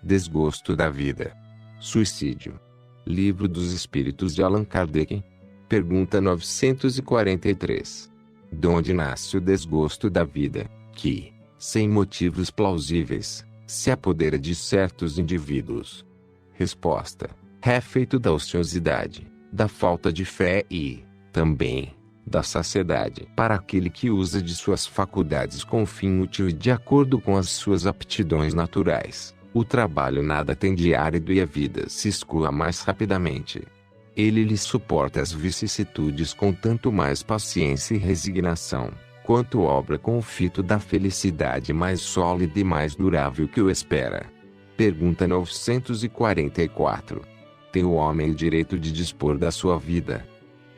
Desgosto da vida. Suicídio. Livro dos Espíritos de Allan Kardec. Pergunta 943. De onde nasce o desgosto da vida, que, sem motivos plausíveis, se apodera de certos indivíduos? Resposta. É feito da ociosidade, da falta de fé e, também, da saciedade para aquele que usa de suas faculdades com fim útil e de acordo com as suas aptidões naturais. O trabalho nada tem de árido e a vida se escoa mais rapidamente. Ele lhe suporta as vicissitudes com tanto mais paciência e resignação, quanto obra com o fito da felicidade mais sólida e mais durável que o espera. Pergunta 944. Tem o homem o direito de dispor da sua vida?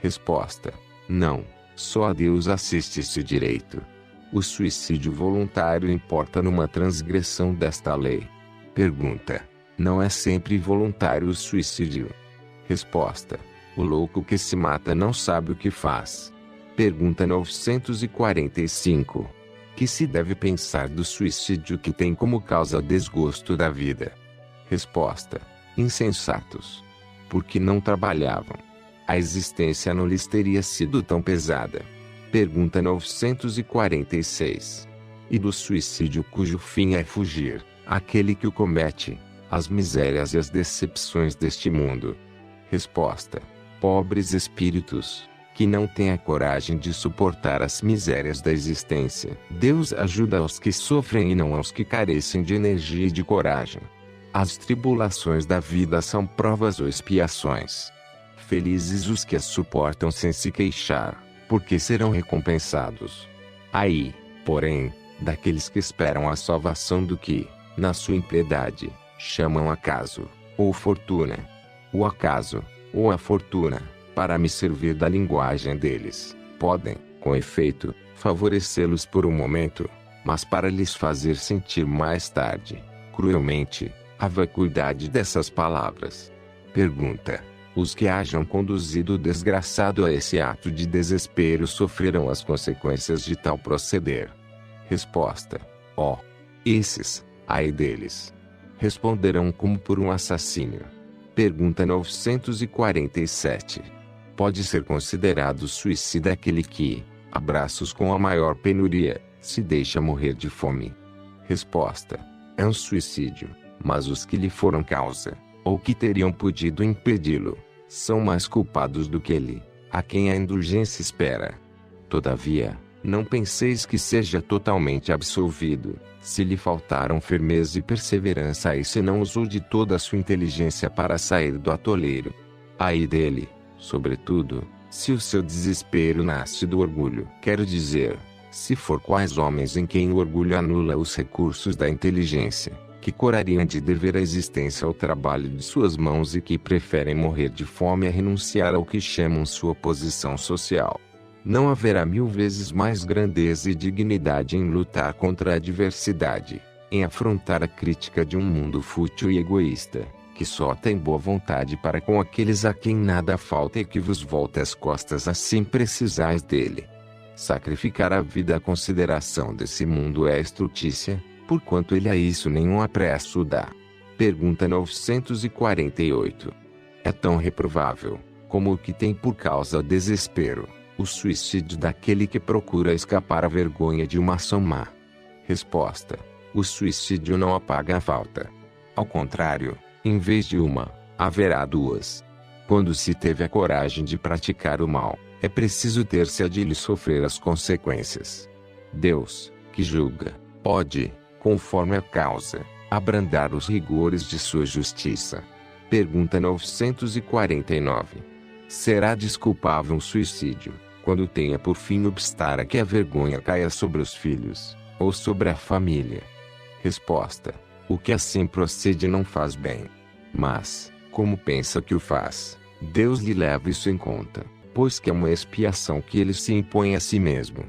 Resposta. Não, só a Deus assiste esse direito. O suicídio voluntário importa numa transgressão desta lei. Pergunta. Não é sempre voluntário o suicídio? Resposta. O louco que se mata não sabe o que faz. Pergunta 945. Que se deve pensar do suicídio que tem como causa desgosto da vida? Resposta. Insensatos. Porque não trabalhavam. A existência não lhes teria sido tão pesada. Pergunta 946. E do suicídio cujo fim é fugir, aquele que o comete, as misérias e as decepções deste mundo? Resposta. Pobres espíritos, que não têm a coragem de suportar as misérias da existência. Deus ajuda aos que sofrem e não aos que carecem de energia e de coragem. As tribulações da vida são provas ou expiações. Felizes os que as suportam sem se queixar, porque serão recompensados. Aí, porém, daqueles que esperam a salvação do que, na sua impiedade, chamam acaso, ou fortuna. O acaso, ou a fortuna, para me servir da linguagem deles, podem, com efeito, favorecê-los por um momento, mas para lhes fazer sentir mais tarde, cruelmente, a vacuidade dessas palavras. Pergunta. Os que hajam conduzido o desgraçado a esse ato de desespero sofrerão as consequências de tal proceder? Resposta. Ó! Esses, ai deles! Responderão como por um assassínio. Pergunta 947. Pode ser considerado suicida aquele que, a braços com a maior penuria, se deixa morrer de fome? Resposta. É um suicídio, mas os que lhe foram causa, ou que teriam podido impedi-lo, são mais culpados do que ele, a quem a indulgência espera. Todavia, não penseis que seja totalmente absolvido, se lhe faltaram firmeza e perseverança e se não usou de toda a sua inteligência para sair do atoleiro. Ai dele, sobretudo, se o seu desespero nasce do orgulho. Quero dizer, se for quais homens em quem o orgulho anula os recursos da inteligência, que corariam de dever a existência ao trabalho de suas mãos e que preferem morrer de fome a renunciar ao que chamam sua posição social. Não haverá 1000 vezes mais grandeza e dignidade em lutar contra a adversidade, em afrontar a crítica de um mundo fútil e egoísta, que só tem boa vontade para com aqueles a quem nada falta e que vos volta as costas assim precisais dele. Sacrificar a vida à consideração desse mundo é estrutícia, porquanto ele a isso nenhum apreço dá. Pergunta 948. É tão reprovável, como o que tem por causa desespero, o suicídio daquele que procura escapar à vergonha de uma ação má? Resposta. O suicídio não apaga a falta. Ao contrário, em vez de uma, haverá duas. Quando se teve a coragem de praticar o mal, é preciso ter-se a de lhe sofrer as consequências. Deus, que julga, pode, conforme a causa, abrandar os rigores de sua justiça. Pergunta 949. Será desculpável um suicídio, quando tenha por fim obstar a que a vergonha caia sobre os filhos, ou sobre a família? Resposta. O que assim procede não faz bem. Mas, como pensa que o faz, Deus lhe leva isso em conta, pois que é uma expiação que ele se impõe a si mesmo.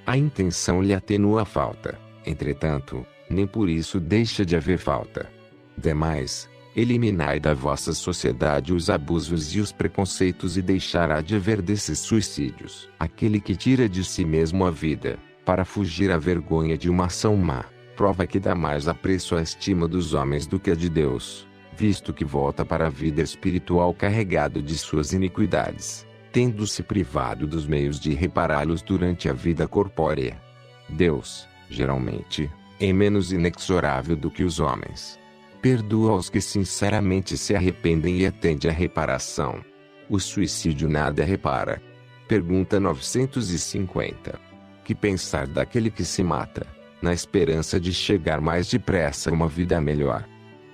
A intenção lhe atenua a falta, entretanto, nem por isso deixa de haver falta. Demais, eliminai da vossa sociedade os abusos e os preconceitos e deixará de haver desses suicídios aquele que tira de si mesmo a vida, para fugir à vergonha de uma ação má. prova que dá mais apreço à estima dos homens do que a de Deus, visto que volta para a vida espiritual carregado de suas iniquidades, tendo-se privado dos meios de repará-los durante a vida corpórea. Deus, geralmente, é menos inexorável do que os homens. Perdoa os que sinceramente se arrependem e atende à reparação. O suicídio nada repara. Pergunta 950. Que pensar daquele que se mata, na esperança de chegar mais depressa a uma vida melhor?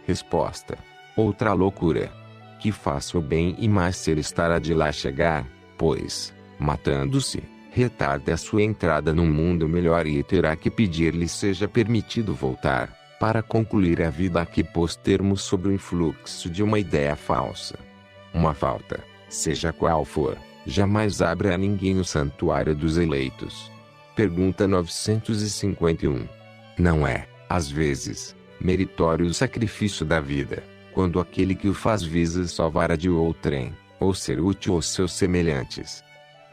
Resposta: outra loucura. Que faça o bem e mais cedo estará de lá chegar, pois, matando-se, retarda a sua entrada num mundo melhor e terá que pedir-lhe seja permitido voltar, para concluir a vida a que pôs termo sob o influxo de uma ideia falsa. Uma falta, seja qual for, jamais abre a ninguém o santuário dos eleitos. Pergunta 951. Não é, às vezes, meritório o sacrifício da vida, quando aquele que o faz visa salvar a de outrem, ou ser útil aos seus semelhantes?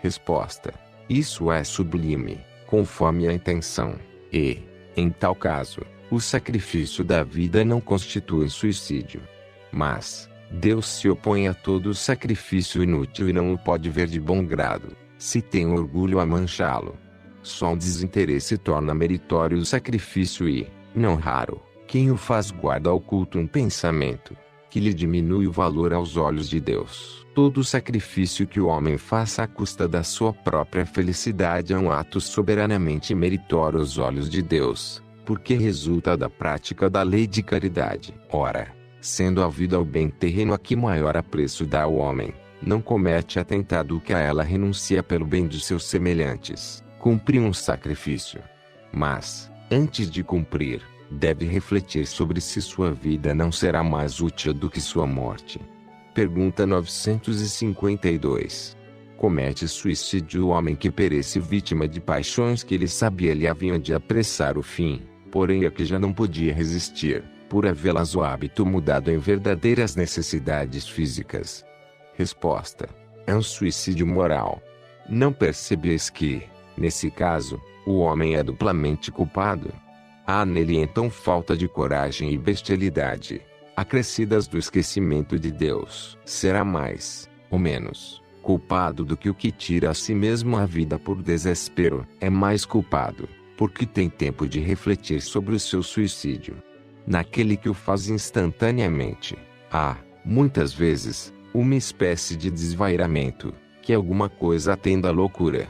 Resposta: isso é sublime, conforme a intenção, e, em tal caso, o sacrifício da vida não constitui suicídio. Mas, Deus se opõe a todo sacrifício inútil e não o pode ver de bom grado, se tem orgulho a manchá-lo. Só um desinteresse torna meritório o sacrifício e, não raro, quem o faz guarda oculto um pensamento, que lhe diminui o valor aos olhos de Deus. Todo sacrifício que o homem faça à custa da sua própria felicidade é um ato soberanamente meritório aos olhos de Deus, porque resulta da prática da lei de caridade. Ora, sendo a vida o bem terreno a que maior apreço dá ao homem, não comete atentado que a ela renuncia pelo bem de seus semelhantes, cumprir um sacrifício. Mas, antes de cumprir, deve refletir sobre se sua vida não será mais útil do que sua morte. Pergunta 952. Comete suicídio o homem que perece vítima de paixões que ele sabia lhe haviam de apressar o fim, porém a que já não podia resistir, por havê-las o hábito mudado em verdadeiras necessidades físicas? Resposta: é um suicídio moral. Não percebes que, nesse caso, o homem é duplamente culpado? Há nele então falta de coragem e bestialidade, acrescidas do esquecimento de Deus. Será mais, ou menos, culpado do que o que tira a si mesmo a vida por desespero. É mais culpado, porque tem tempo de refletir sobre o seu suicídio. Naquele que o faz instantaneamente, há, muitas vezes, uma espécie de desvairamento, que alguma coisa atenda à loucura.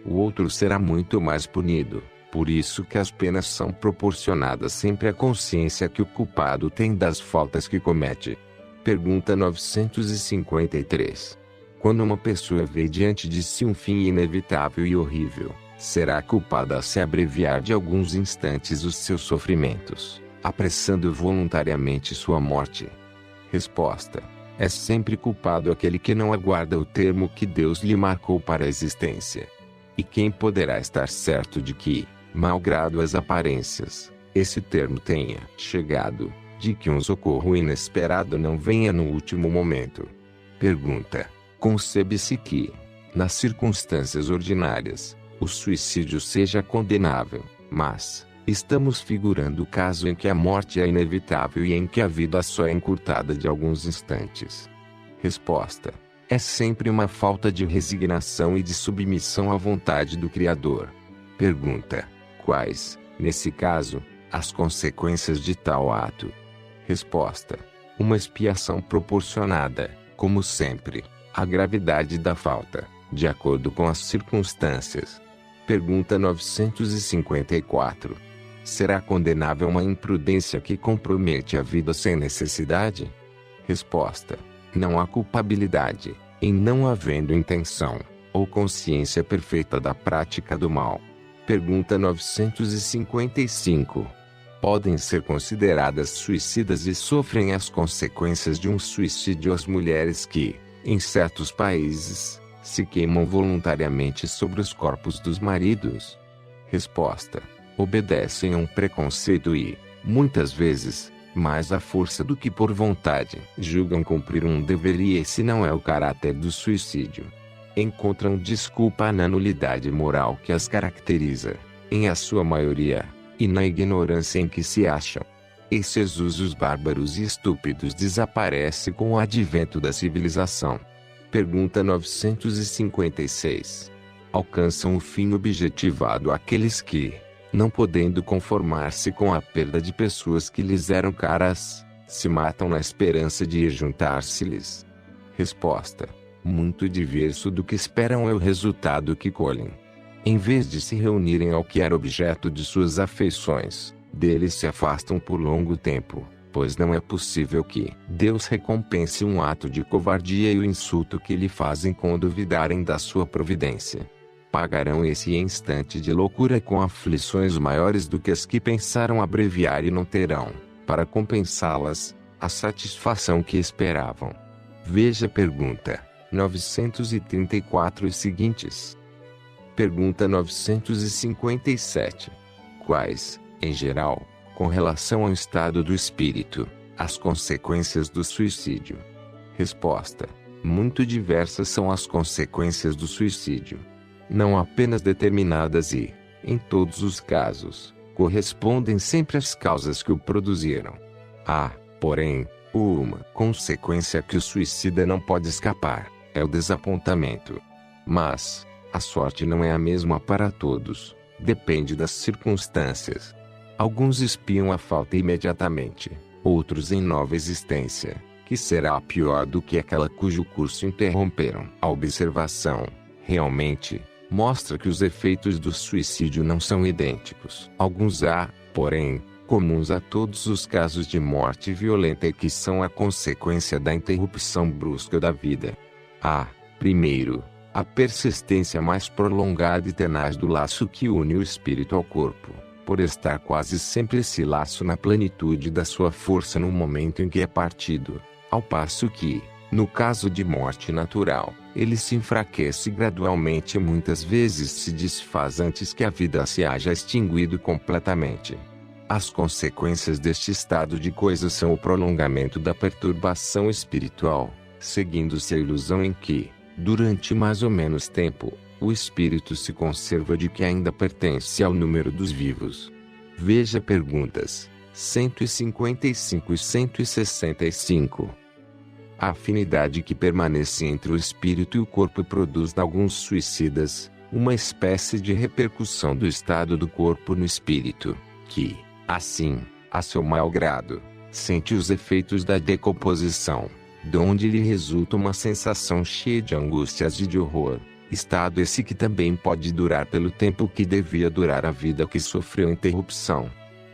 O outro será muito mais punido. Por isso que as penas são proporcionadas sempre à consciência que o culpado tem das faltas que comete. Pergunta 953. Quando uma pessoa vê diante de si um fim inevitável e horrível, será culpada a se abreviar de alguns instantes os seus sofrimentos, apressando voluntariamente sua morte? Resposta: é sempre culpado aquele que não aguarda o termo que Deus lhe marcou para a existência. E quem poderá estar certo de que, malgrado as aparências, esse termo tenha chegado, de que um socorro inesperado não venha no último momento? Pergunta: concebe-se que, nas circunstâncias ordinárias, o suicídio seja condenável, mas estamos figurando o caso em que a morte é inevitável e em que a vida só é encurtada de alguns instantes. Resposta: é sempre uma falta de resignação e de submissão à vontade do Criador. Pergunta: quais, nesse caso, as consequências de tal ato? Resposta: uma expiação proporcionada, como sempre, à gravidade da falta, de acordo com as circunstâncias. Pergunta 954. Será condenável uma imprudência que compromete a vida sem necessidade? Resposta: não há culpabilidade, em não havendo intenção, ou consciência perfeita da prática do mal. Pergunta 955. Podem ser consideradas suicidas e sofrem as consequências de um suicídio as mulheres que, em certos países, se queimam voluntariamente sobre os corpos dos maridos? Resposta: obedecem a um preconceito e, muitas vezes, mais à força do que por vontade, julgam cumprir um dever e esse não é o caráter do suicídio. Encontram desculpa na nulidade moral que as caracteriza, em a sua maioria, e na ignorância em que se acham. Esses usos bárbaros e estúpidos desaparecem com o advento da civilização. Pergunta 956. Alcançam o fim objetivado aqueles que, não podendo conformar-se com a perda de pessoas que lhes eram caras, se matam na esperança de ir juntar-se-lhes? Resposta: muito diverso do que esperam é o resultado que colhem. Em vez de se reunirem ao que era objeto de suas afeições, deles se afastam por longo tempo, pois não é possível que Deus recompense um ato de covardia e o insulto que lhe fazem com duvidarem da sua providência. Pagarão esse instante de loucura com aflições maiores do que as que pensaram abreviar e não terão, para compensá-las, a satisfação que esperavam. Veja a pergunta 934 e seguintes. Pergunta 957. Quais, em geral, com relação ao estado do espírito, as consequências do suicídio? Resposta: muito diversas são as consequências do suicídio. Não apenas determinadas e, em todos os casos, correspondem sempre às causas que o produziram. Há, porém, uma consequência que o suicida não pode escapar, é o desapontamento. Mas a sorte não é a mesma para todos, depende das circunstâncias. Alguns espiam a falta imediatamente, outros em nova existência, que será pior do que aquela cujo curso interromperam. A observação, realmente, mostra que os efeitos do suicídio não são idênticos. Alguns há, porém, comuns a todos os casos de morte violenta e que são a consequência da interrupção brusca da vida. Há, primeiro, a persistência mais prolongada e tenaz do laço que une o espírito ao corpo, por estar quase sempre esse laço na plenitude da sua força no momento em que é partido, ao passo que, no caso de morte natural, ele se enfraquece gradualmente e muitas vezes se desfaz antes que a vida se haja extinguido completamente. As consequências deste estado de coisas são o prolongamento da perturbação espiritual, seguindo-se a ilusão em que, durante mais ou menos tempo, o espírito se conserva de que ainda pertence ao número dos vivos. Veja perguntas 155 e 165. A afinidade que permanece entre o espírito e o corpo produz em alguns suicidas uma espécie de repercussão do estado do corpo no espírito, que, assim, a seu mau grado, sente os efeitos da decomposição, de onde lhe resulta uma sensação cheia de angústias e de horror, estado esse que também pode durar pelo tempo que devia durar a vida que sofreu interrupção.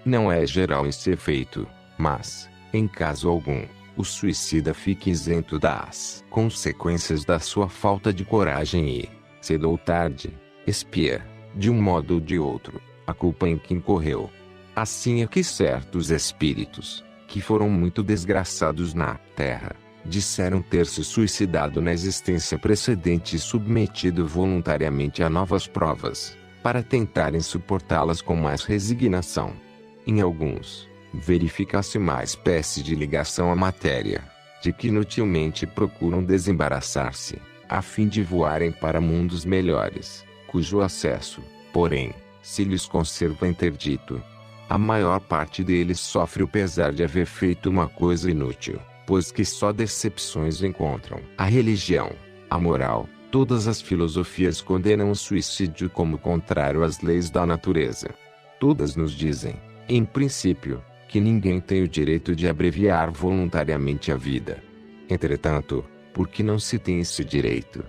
Não é geral esse efeito, mas, em caso algum, o suicida fica isento das consequências da sua falta de coragem e, cedo ou tarde, expia, de um modo ou de outro, a culpa em que incorreu. Assim é que certos espíritos, que foram muito desgraçados na terra, disseram ter se suicidado na existência precedente e submetido voluntariamente a novas provas, para tentarem suportá-las com mais resignação. Em alguns, verifica-se uma espécie de ligação à matéria, de que inutilmente procuram desembaraçar-se, a fim de voarem para mundos melhores, cujo acesso, porém, se lhes conserva interdito. A maior parte deles sofre o pesar de haver feito uma coisa inútil, pois que só decepções encontram. A religião, a moral, todas as filosofias condenam o suicídio como contrário às leis da natureza. Todas nos dizem, em princípio, que ninguém tem o direito de abreviar voluntariamente a vida. Entretanto, por que não se tem esse direito?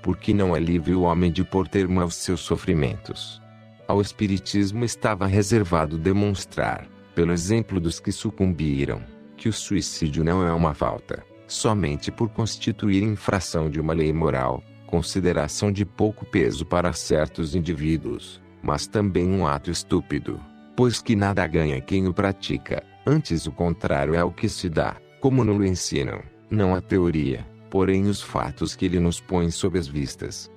Porque não é livre o homem de pôr termo aos seus sofrimentos. Ao Espiritismo estava reservado demonstrar, pelo exemplo dos que sucumbiram, que o suicídio não é uma falta, somente por constituir infração de uma lei moral, consideração de pouco peso para certos indivíduos, mas também um ato estúpido, pois que nada ganha quem o pratica, antes o contrário é o que se dá, como nos ensinam, não a teoria, porém os fatos que ele nos põe sob as vistas.